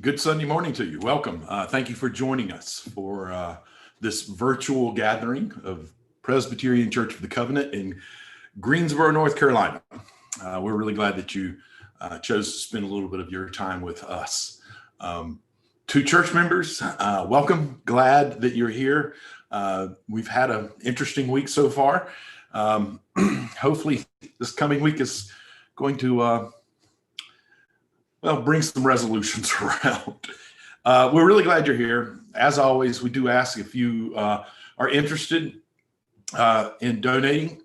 Good Sunday morning to you. Welcome. Thank you for joining us for this virtual gathering of Presbyterian Church of the Covenant in Greensboro, North Carolina. We're really glad that you chose to spend a little bit of your time with us. To church members, welcome. Glad that you're here. We've had an interesting week so far. Hopefully this coming week is going to bring some resolutions around. We're really glad you're here. As always, we do ask if you are interested in donating.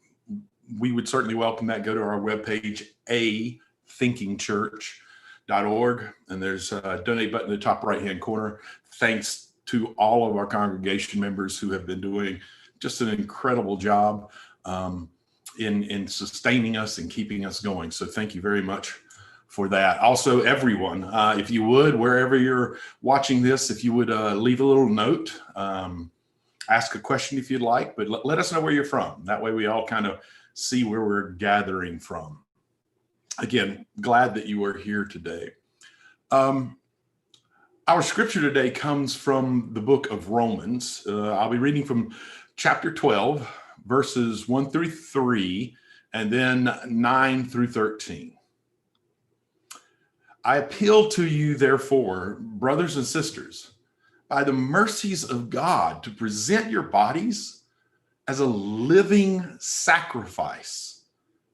We would certainly welcome that. Go to our webpage, athinkingchurch.org, and there's a donate button in the top right-hand corner. Thanks to all of our congregation members who have been doing just an incredible job in sustaining us and keeping us going. So thank you very much for that. Also, everyone, if you would, wherever you're watching this, if you would leave a little note, ask a question if you'd like, but let us know where you're from. That way we all kind of see where we're gathering from. Again, glad that you are here today. Our scripture today comes from the book of Romans. I'll be reading from chapter 12, verses 1 through 3, and then 9 through 13. I appeal to you, therefore, brothers and sisters, by the mercies of God, to present your bodies as a living sacrifice,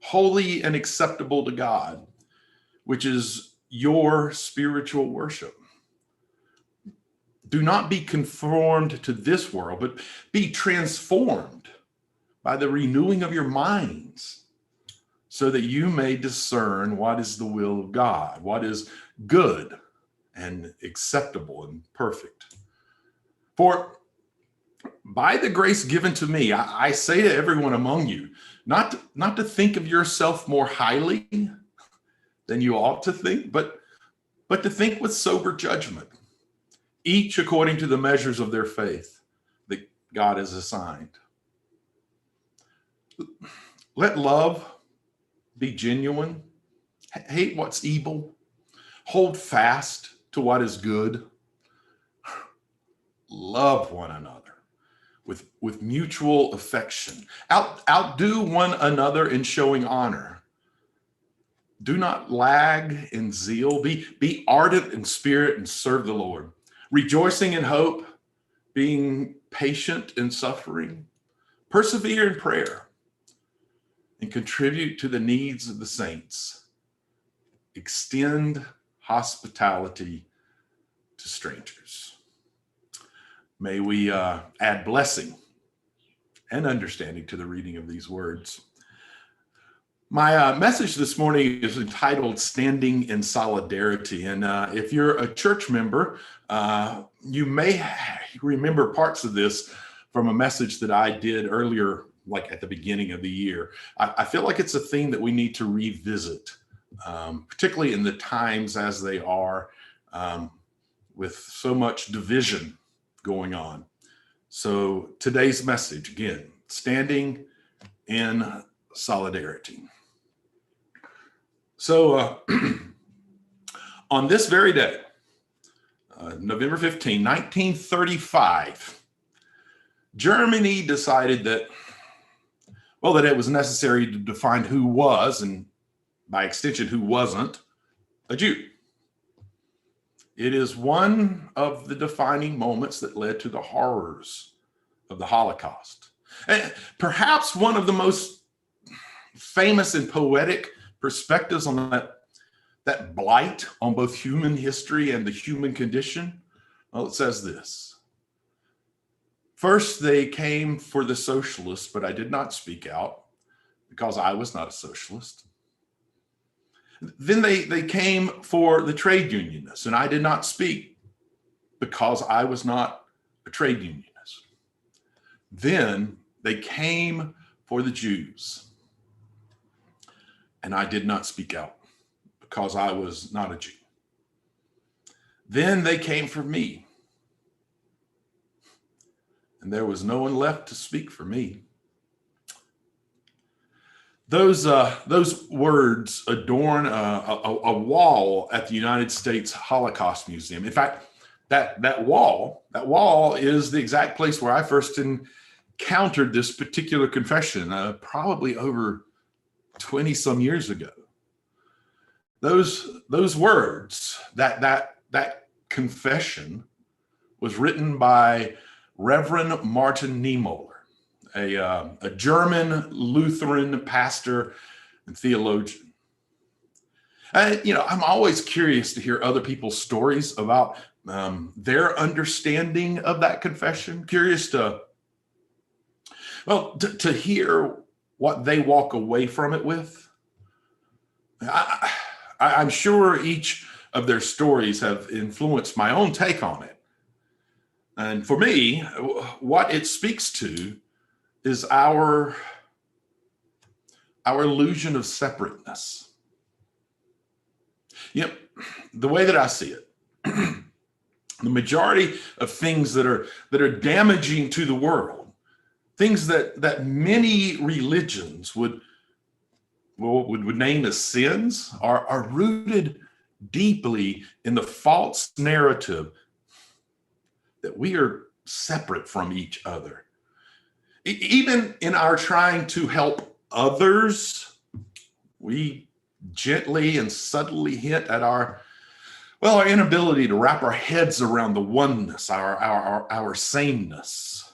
holy and acceptable to God, which is your spiritual worship. Do not be conformed to this world, but be transformed by the renewing of your minds, so that you may discern what is the will of God, what is good and acceptable and perfect. For by the grace given to me, I say to everyone among you, not to think of yourself more highly than you ought to think, but to think with sober judgment, each according to the measures of their faith that God has assigned. Let love be genuine, hate what's evil, hold fast to what is good, love one another with mutual affection, outdo one another in showing honor. Do not lag in zeal, be ardent in spirit and serve the Lord, rejoicing in hope, being patient in suffering, persevere in prayer, and contribute to the needs of the saints. Extend hospitality to strangers. May we add blessing and understanding to the reading of these words. My message this morning is entitled Standing in Solidarity. And if you're a church member, you may remember parts of this from a message that I did earlier, like at the beginning of the year. I feel like it's a theme that we need to revisit, particularly in the times as they are, with so much division going on. So today's message, again, standing in solidarity. So on this very day, November 15, 1935, Germany decided that it was necessary to define who was, and by extension, who wasn't, a Jew. It is one of the defining moments that led to the horrors of the Holocaust. And perhaps one of the most famous and poetic perspectives on that blight on both human history and the human condition. Well, it says this. First, they came for the socialists, but I did not speak out because I was not a socialist. Then they came for the trade unionists, and I did not speak because I was not a trade unionist. Then they came for the Jews, and I did not speak out because I was not a Jew. Then they came for me, and there was no one left to speak for me. Those words adorn a wall at the United States Holocaust Museum. In fact, that wall is the exact place where I first encountered this particular confession, probably over 20 some years ago. Those words, that confession, was written by Reverend Martin Niemöller, a German Lutheran pastor and theologian. I'm always curious to hear other people's stories about their understanding of that confession. Curious to hear what they walk away from it with. I'm sure each of their stories have influenced my own take on it. And for me, what it speaks to is our illusion of separateness. The way that I see it, the majority of things that are damaging to the world, things that many religions would name as sins, are rooted deeply in the false narrative that we are separate from each other. Even in our trying to help others, we gently and subtly hint at our inability to wrap our heads around the oneness, our sameness.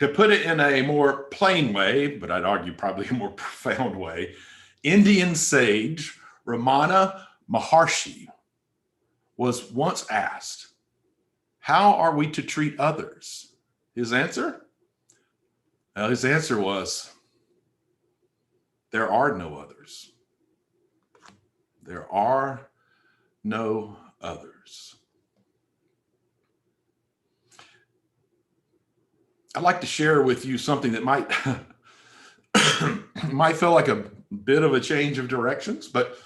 To put it in a more plain way, but I'd argue probably a more profound way, Indian sage Ramana Maharshi was once asked, "How are we to treat others?" His answer was, "There are no others. There are no others." I'd like to share with you something that might feel like a bit of a change of directions, but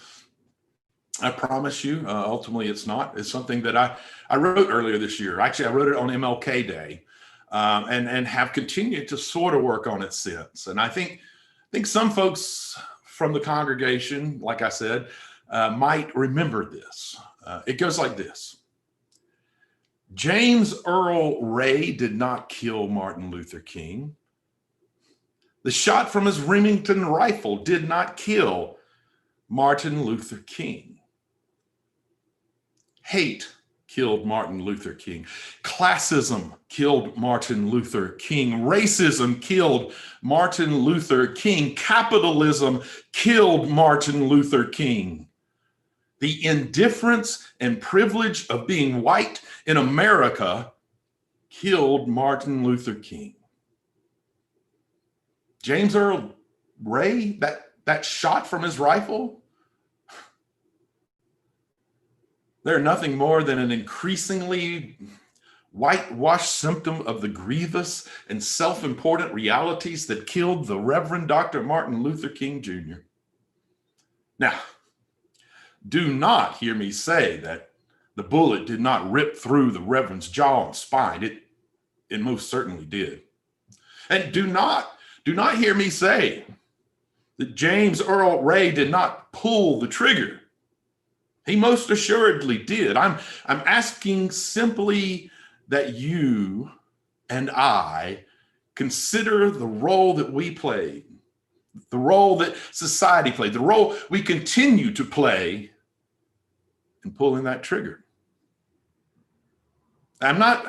I promise you, ultimately it's not. It's something that I wrote earlier this year. Actually, I wrote it on MLK Day, and have continued to sort of work on it since. And I think some folks from the congregation, like I said, might remember this. It goes like this. James Earl Ray did not kill Martin Luther King. The shot from his Remington rifle did not kill Martin Luther King. Hate killed Martin Luther King. Classism killed Martin Luther King. Racism killed Martin Luther King. Capitalism killed Martin Luther King. The indifference and privilege of being white in America killed Martin Luther King. James Earl Ray, that shot from his rifle, they're nothing more than an increasingly whitewashed symptom of the grievous and self-important realities that killed the Reverend Dr. Martin Luther King Jr. Now, do not hear me say that the bullet did not rip through the Reverend's jaw and spine. It most certainly did. And do not hear me say that James Earl Ray did not pull the trigger. He most assuredly did. I'm asking simply that you and I consider the role that we played, the role that society played, the role we continue to play in pulling that trigger. I'm not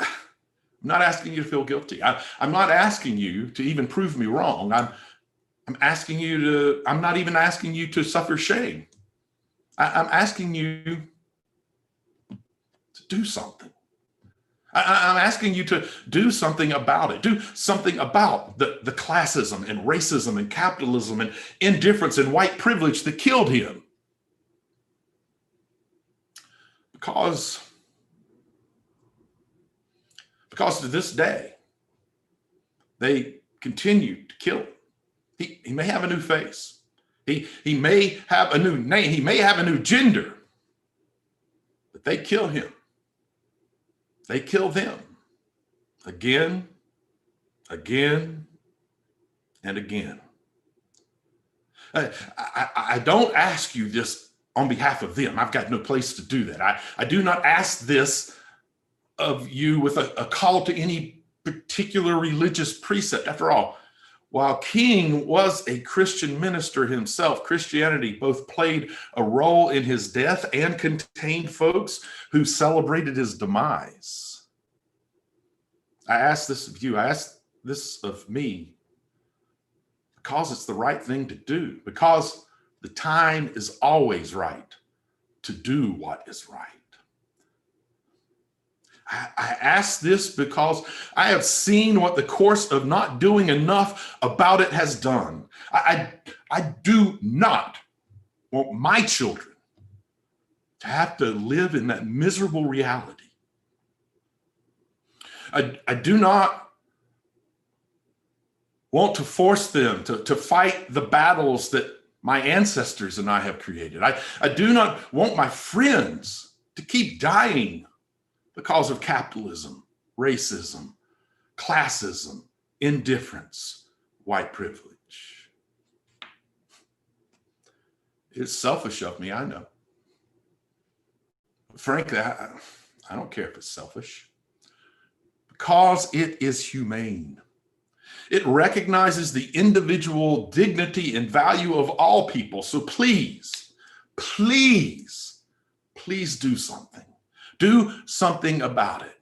asking you to feel guilty. I'm not asking you to even prove me wrong. I'm not even asking you to suffer shame. I'm asking you to do something. I'm asking you to do something about it. Do something about the classism and racism and capitalism and indifference and white privilege that killed him. Because to this day, they continue to kill him. He may have a new face. He may have a new name. He may have a new gender. But they kill him. They kill them again, and again. I don't ask you this on behalf of them. I've got no place to do that. I do not ask this of you with a call to any particular religious precept. After all, while King was a Christian minister himself, Christianity both played a role in his death and contained folks who celebrated his demise. I ask this of you, I ask this of me, because it's the right thing to do, because the time is always right to do what is right. I ask this because I have seen what the course of not doing enough about it has done. I do not want my children to have to live in that miserable reality. I do not want to force them to fight the battles that my ancestors and I have created. I do not want my friends to keep dying because of capitalism, racism, classism, indifference, white privilege. It's selfish of me, I know. But frankly, I don't care if it's selfish, because it is humane. It recognizes the individual dignity and value of all people. So please, please, please do something. Do something about it,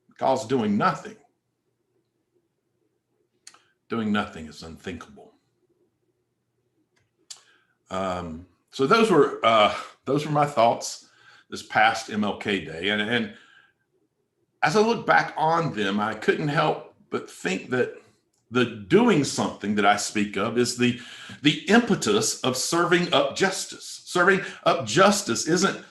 because doing nothing is unthinkable. So those were my thoughts this past MLK Day, and as I look back on them, I couldn't help but think that the doing something that I speak of is the impetus of serving up justice. Serving up justice isn't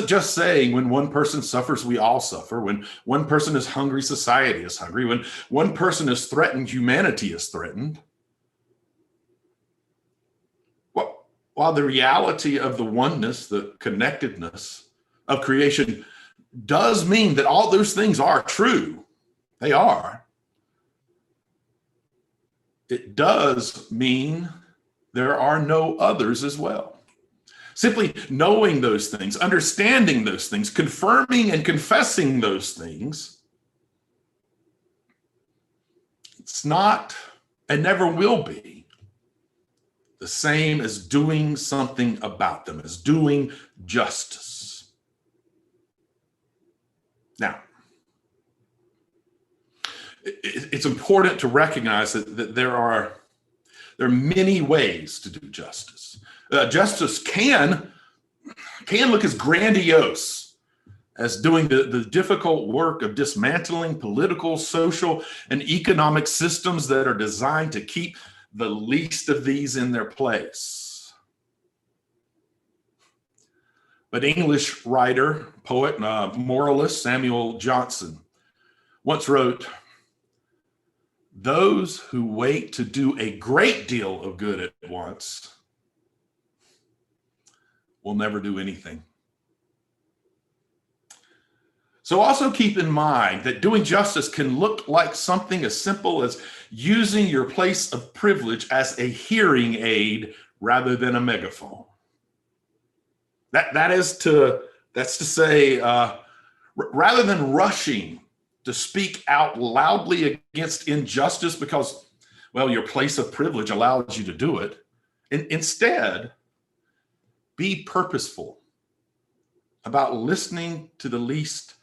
just saying when one person suffers, we all suffer. When one person is hungry, society is hungry. When one person is threatened, humanity is threatened. While the reality of the oneness, the connectedness of creation does mean that all those things are true, they are. It does mean there are no others as well. Simply knowing those things, understanding those things, confirming and confessing those things, it's not and never will be the same as doing something about them, as doing justice. Now, it's important to recognize that there are many ways to do justice. Justice can look as grandiose as doing the difficult work of dismantling political, social, and economic systems that are designed to keep the least of these in their place. But English writer, poet, moralist Samuel Johnson once wrote, "Those who wait to do a great deal of good at once will never do anything." So also keep in mind that doing justice can look like something as simple as using your place of privilege as a hearing aid rather than a megaphone. That's to say, rather than rushing to speak out loudly against injustice because, well, your place of privilege allows you to do it, instead, be purposeful about listening to the least,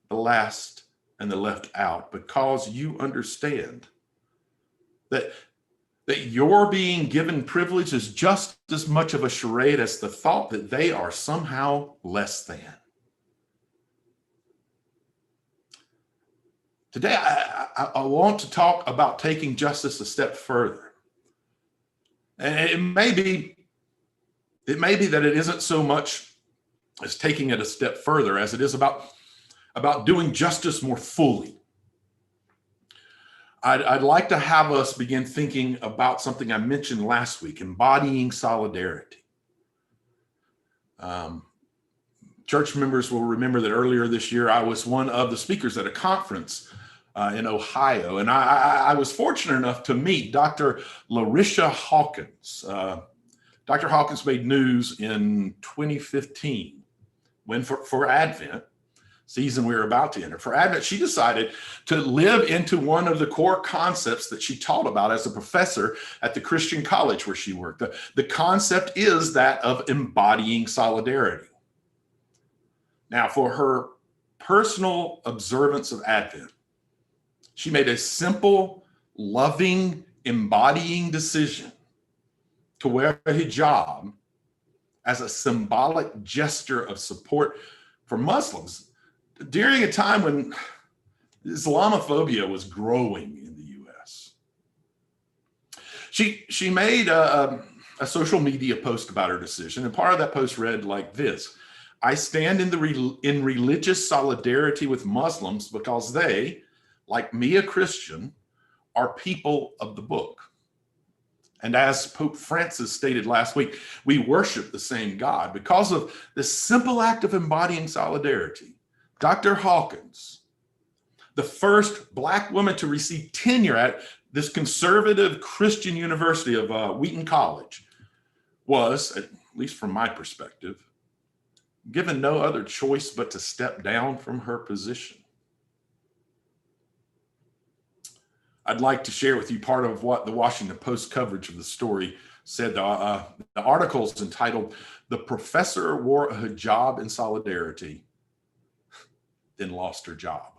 the last, and the left out, because you understand that your being given privilege is just as much of a charade as the thought that they are somehow less than. Today, I want to talk about taking justice a step further. And it may be that it isn't so much as taking it a step further as it is about doing justice more fully. I'd like to have us begin thinking about something I mentioned last week, embodying solidarity. Church members will remember that earlier this year, I was one of the speakers at a conference in Ohio. And I was fortunate enough to meet Dr. Larisha Hawkins. Dr. Hawkins made news in 2015 when for Advent season we were about to enter. For Advent, she decided to live into one of the core concepts that she taught about as a professor at the Christian college where she worked. The concept is that of embodying solidarity. Now, for her personal observance of Advent, she made a simple, loving, embodying decision to wear a hijab as a symbolic gesture of support for Muslims during a time when Islamophobia was growing in the U.S. She made a social media post about her decision, and part of that post read like this: "I stand in religious solidarity with Muslims because they, like me, a Christian, are people of the book. And as Pope Francis stated last week, we worship the same God. Because of this simple act of embodying solidarity, Dr. Hawkins, the first Black woman to receive tenure at this conservative Christian university of Wheaton College, was, at least from my perspective, given no other choice but to step down from her position." I'd like to share with you part of what the Washington Post coverage of the story said. The article is entitled, "The Professor Wore a Hijab in Solidarity, then Lost Her Job."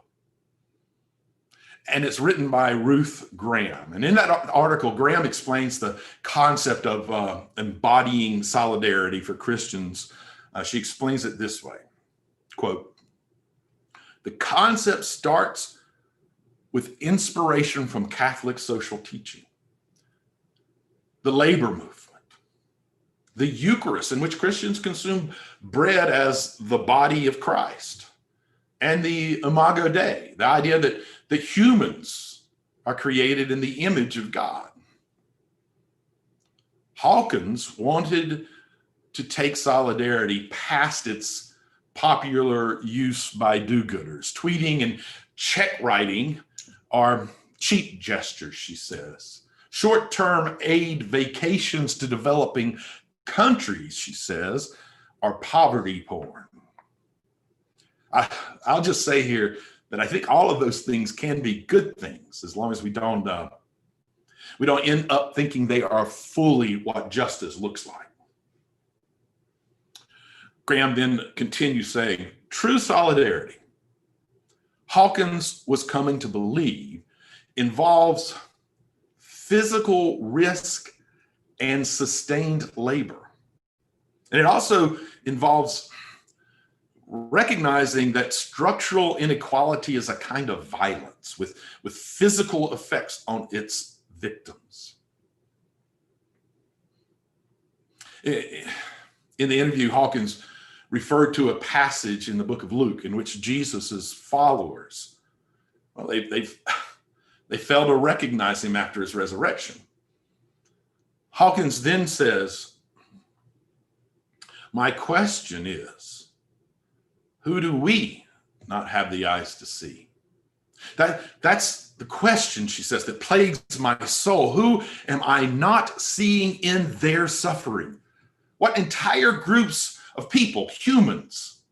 And it's written by Ruth Graham. And in that article, Graham explains the concept of embodying solidarity for Christians. She explains it this way, quote, "The concept starts with inspiration from Catholic social teaching, the labor movement, the Eucharist, in which Christians consume bread as the body of Christ, and the Imago Dei, the idea that humans are created in the image of God." Hawkins wanted to take solidarity past its popular use by do-gooders. Tweeting and check writing are cheap gestures, she says. Short-term aid vacations to developing countries, she says, are poverty porn. I'll just say here that I think all of those things can be good things as long as we don't end up thinking they are fully what justice looks like. Graham then continues saying, "True solidarity, Hawkins was coming to believe, involves physical risk and sustained labor. And it also involves recognizing that structural inequality is a kind of violence with physical effects on its victims." In the interview, Hawkins referred to a passage in the book of Luke in which Jesus's followers, well, they failed to recognize him after his resurrection. Hawkins then says, "My question is, who do we not have the eyes to see?" That's the question, she says, that plagues my soul. Who am I not seeing in their suffering? What entire groups of people, humans,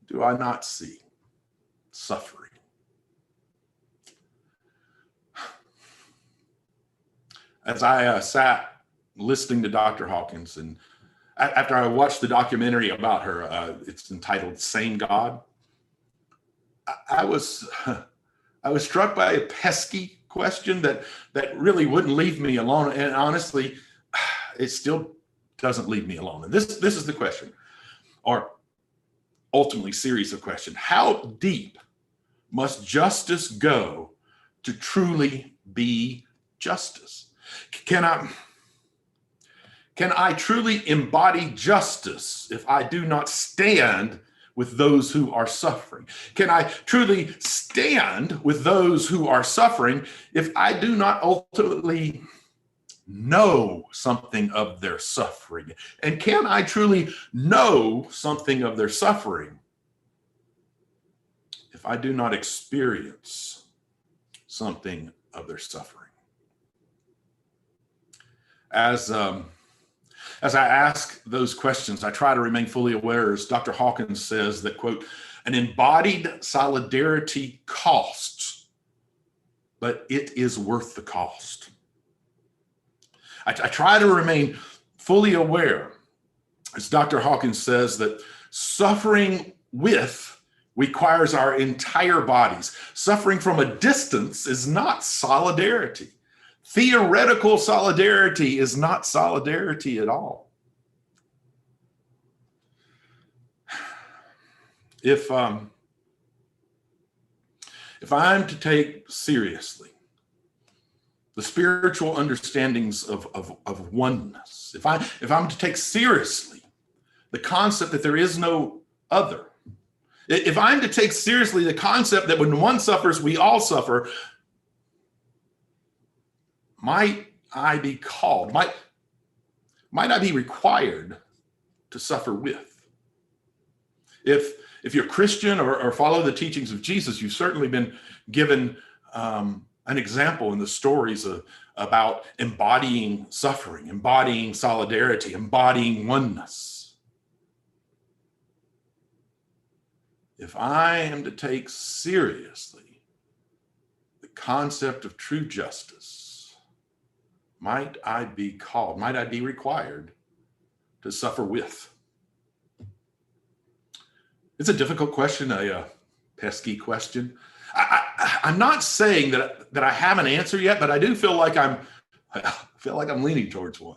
do I not see suffering? As I sat listening to Dr. Hawkins, and after I watched the documentary about her, it's entitled "Same God," I was struck by a pesky question that really wouldn't leave me alone. And honestly, it still doesn't leave me alone. And this is the question, or ultimately series of questions. How deep must justice go to truly be justice? Can I truly embody justice if I do not stand with those who are suffering? Can I truly stand with those who are suffering if I do not ultimately know something of their suffering? And can I truly know something of their suffering if I do not experience something of their suffering. As I ask those questions, I try to remain fully aware, as Dr. Hawkins says, that, quote, an embodied solidarity costs, but it is worth the cost. I try to remain fully aware, as Dr. Hawkins says, that suffering with requires our entire bodies. Suffering from a distance is not solidarity. Theoretical solidarity is not solidarity at all. If I'm to take seriously the spiritual understandings of oneness, if I'm to take seriously the concept that there is no other, if I'm to take seriously the concept that when one suffers, we all suffer, might I be called, might I be required to suffer with? If you're Christian or follow the teachings of Jesus, you've certainly been given an example in the stories about embodying suffering, embodying solidarity, embodying oneness. If I am to take seriously the concept of true justice, might I be called, might I be required to suffer with? It's a difficult question, a pesky question. I'm not saying that I have an answer yet, but I do feel like I'm leaning towards one.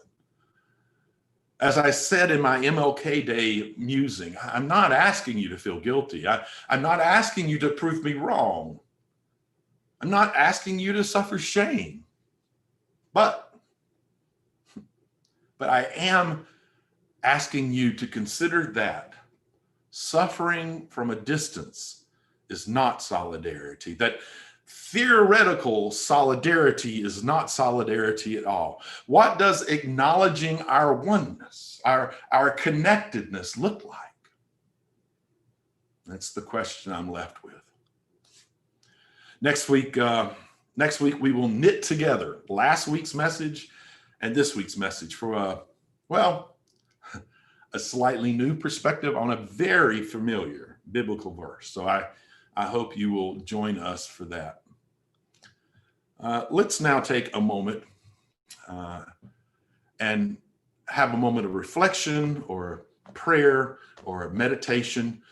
As I said in my MLK Day musing, I'm not asking you to feel guilty. I'm not asking you to prove me wrong. I'm not asking you to suffer shame. But I am asking you to consider that suffering from a distance is not solidarity, that theoretical solidarity is not solidarity at all. What does acknowledging our oneness, our connectedness look like? That's the question I'm left with. Next week we will knit together last week's message and this week's message for a slightly new perspective on a very familiar biblical verse. So I hope you will join us for that. Let's now take a moment and have a moment of reflection or prayer or meditation.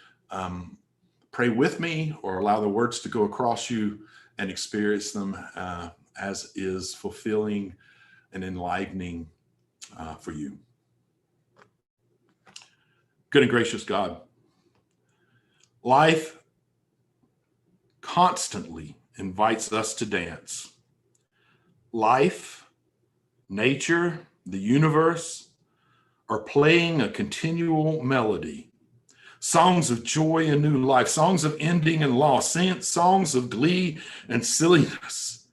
Pray with me or allow the words to go across you and experience them as is fulfilling and enlivening for you. Good and gracious God, life constantly invites us to dance. Life, nature, the universe are playing a continual melody. Songs of joy and new life, songs of ending and loss, songs of glee and silliness,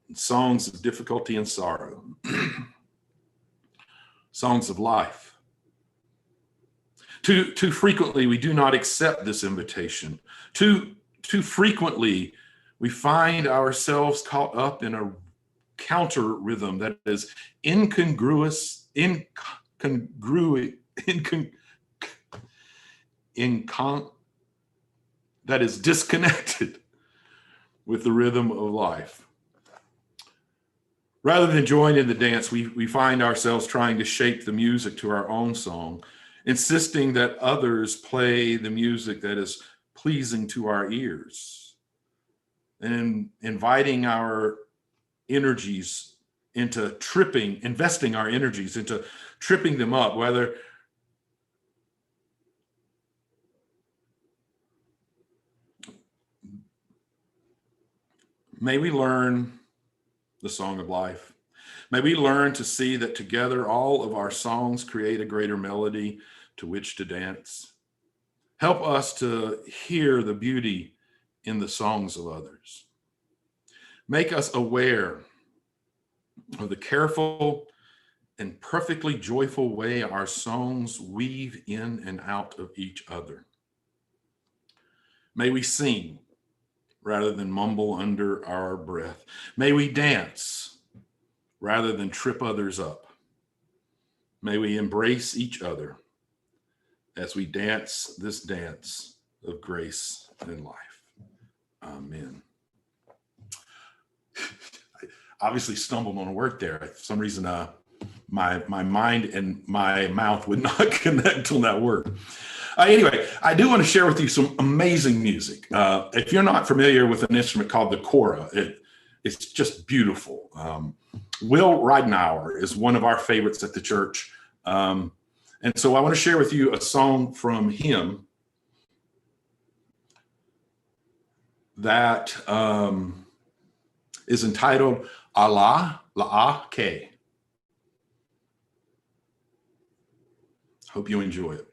and songs of difficulty and sorrow, songs of life. Too frequently, we do not accept this invitation. Too frequently, we find ourselves caught up in a counter rhythm that is that is disconnected with the rhythm of life. Rather than join in the dance, we find ourselves trying to shape the music to our own song, insisting that others play the music that is pleasing to our ears, and inviting our energies into investing our energies into tripping them up, whether may we learn the song of life. May we learn to see that together all of our songs create a greater melody to which to dance. Help us to hear the beauty in the songs of others. Make us aware of the careful and perfectly joyful way our songs weave in and out of each other. May we sing rather than mumble under our breath. May we dance rather than trip others up. May we embrace each other as we dance this dance of grace and life. Amen. I obviously stumbled on a word there. For some reason, my mind and my mouth would not connect on that word. Anyway, I do want to share with you some amazing music. If you're not familiar with an instrument called the kora, it's just beautiful. Will Ridenauer is one of our favorites at the church. And so I want to share with you a song from him that is entitled Allah La'ake. Hope you enjoy it.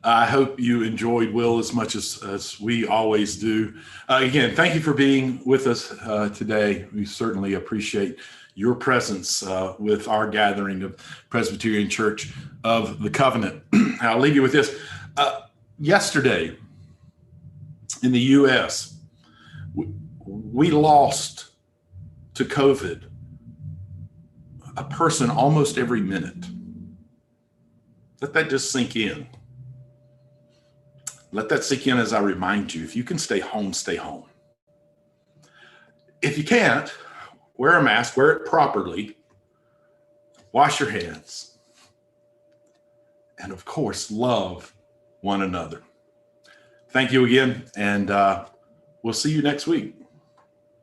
I hope you enjoyed Will as much as we always do. Again, thank you for being with us today. We certainly appreciate your presence with our gathering of Presbyterian Church of the Covenant. I'll leave you with this. Yesterday in the U.S., we lost to COVID a person almost every minute. Let that just sink in. Let that sink in as I remind you, if you can stay home, stay home. If you can't, wear a mask, wear it properly, wash your hands, and of course, love one another. Thank you again, and we'll see you next week.